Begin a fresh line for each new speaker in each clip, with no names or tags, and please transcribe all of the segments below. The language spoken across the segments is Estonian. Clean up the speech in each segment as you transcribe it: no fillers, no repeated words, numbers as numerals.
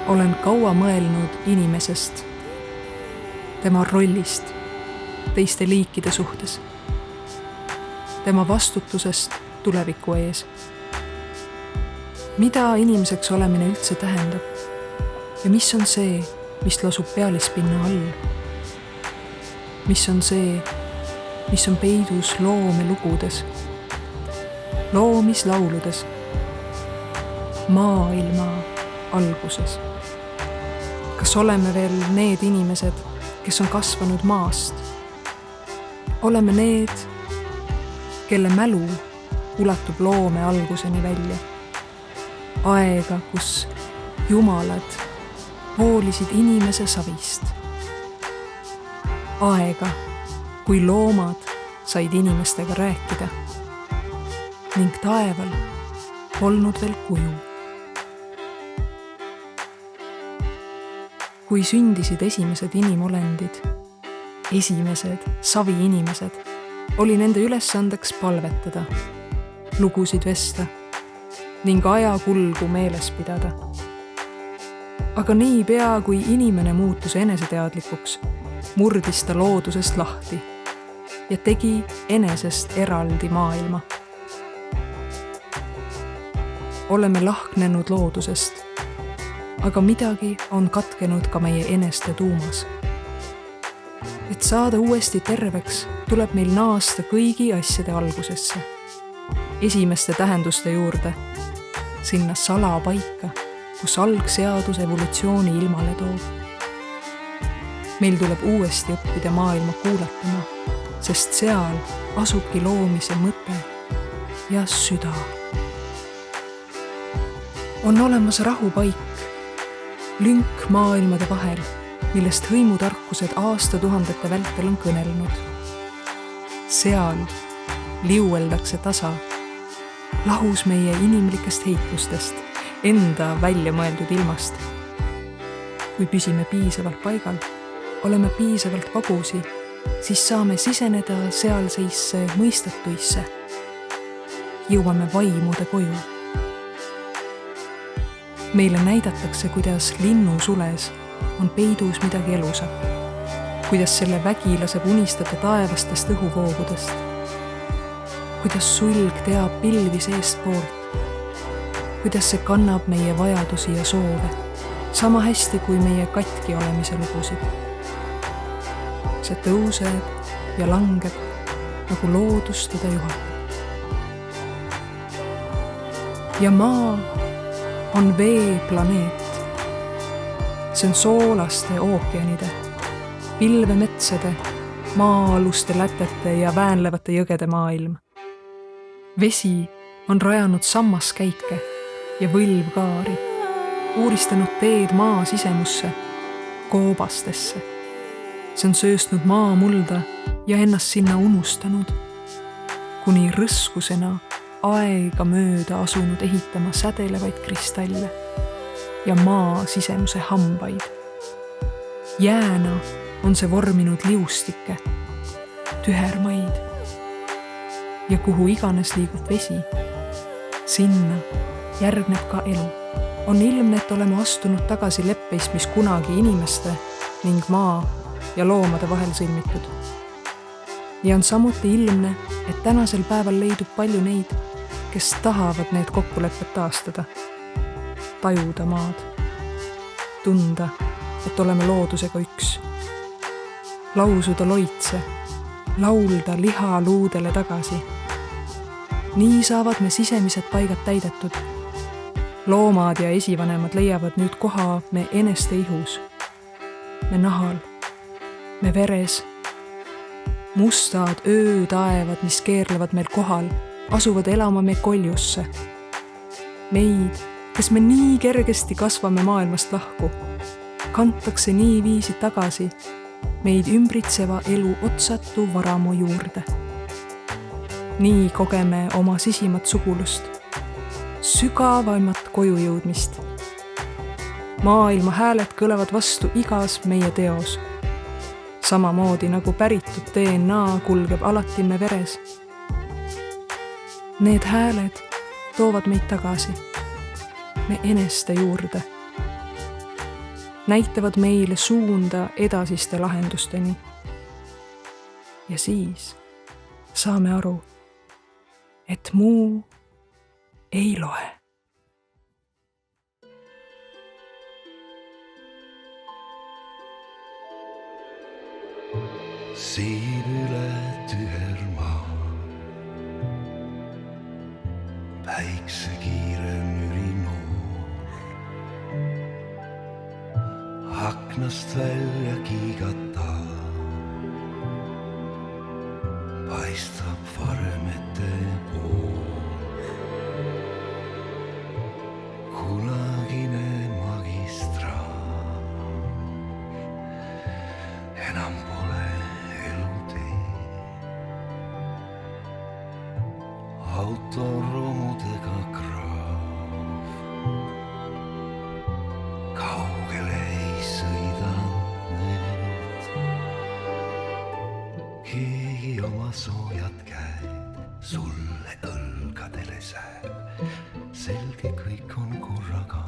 olen kaua mõelnud inimesest, tema rollist teiste liikide suhtes, tema vastutusest tuleviku ees. Mida inimeseks olemine üldse tähendab ja mis on see, mis lasub pealispinna all? Mis on see, mis on peidus loomelugudes, loomislauludes, maailma alguses? Kas oleme veel need inimesed, kes on kasvanud maast? Oleme need, kelle mälu ulatub loome alguseni välja. Aega, kus jumalad hoolisid inimese savist. Aega, kui loomad said inimestega rääkida ning taeval polnud veel kuju. Kui sündisid esimesed inimolendid, esimesed saviinimesed, oli nende ülesandeks palvetada, lugusid vesta ning ajakulgu meeles pidada. Aga niipea, kui inimene muutus eneseteadlikuks, murdis ta loodusest lahti ja tegi enesest eraldi maailma. Oleme lahknenud loodusest, aga midagi on katkenud ka meie eneste tuumas. Et saada uuesti terveks, tuleb meil naasta kõigi asjade algusesse, esimeste tähenduste juurde, sinna salapaika, kus algseadus evolutsiooni ilmale toob. Meil tuleb uuesti õppida maailma kuulatama, sest seal asubki loomise mõte ja süda. On olemas rahupaik, lünk maailmade vahel, millest hõimutarkused aastatuhandete vältel on kõnelnud. Seal liueldakse tasa, lahus meie inimlikest heitlustest, enda välja mõeldud ilmast. Kui püsime piisavalt paigal, oleme piisavalt vagusi, siis saame siseneda sealseisse mõistatuisse. Jõuame vaimude koju. Meile näidatakse, kuidas linnusules on peidus midagi elusat, kuidas selle vägi laseb unistada taevastest õhuvoogudest, kuidas sulg teab pilvi seest poolt, kuidas see kannab meie vajadusi ja soove, sama hästi kui meie katki olemise lugusid. See tõuseb ja langeb, nagu loodus teda juhatab. Ja maa on veeplaneet. See on soolaste ookeanide, pilvemetsade, maa-aluste lätete ja väänlevate jõgede maailm. Vesi on rajanud sammaskäike ja võlvkaari, uuristanud teed maa sisemusse, koobastesse. See on sööstnud maamulda ja ennast sinna unustanud, kuni rõskusena aega mööda asunud ehitama sädelevaid kristalle ja maa sisemuse hambaid. Jääna on see vorminud liustikke, tühermaid. Ja kuhu iganes liigub vesi, sinna järgneb ka elu. On ilmne, et oleme astunud tagasi leppeist, mis kunagi inimeste ning maa ja loomade vahel sõlmitud. Ja on samuti ilmne, et tänasel päeval leidub palju neid, kes tahavad need kokkulepped taastada, tajuda maad, tunda, et oleme loodusega üks, lausuda loitse, laulda liha luudele tagasi. Nii saavad me sisemised paigad täidetud. Loomad ja esivanemad leiavad nüüd koha me eneste ihus, me nahal, me veres. Mustad öötaevad, mis keerlevad meil kohal, asuvad elama me koljusse. Meid, kes me nii kergesti kasvame maailmast lahku, kantakse nii viisi tagasi meid ümbritseva elu otsatu varamu juurde. Nii kogeme oma sisimat sugulust, sügavaimat koju jõudmist. Maailma hääled kõlevad vastu igas meie teos. Samamoodi nagu päritud DNA kulgeb alati me veres. Need hääled toovad meid tagasi, me eneste juurde. näitavad meile suunda edasiste lahendusteni. Ja siis saame aru, et muu ei loe.
Siin üle tühermaa päiksekiire mürinoor aknast välja kiigata paistab varemete pool. Kunagine magistraat enam pole autoromudega kraav kaugele ei sõida need. Keegi oma soojad käed sulle õlgadele sääb. Selge kõik on korraga,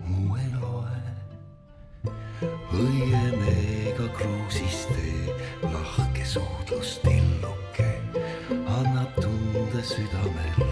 muu ei loe. Õiemeega kruusistee lahke suudlus tilluke annab tunde südamel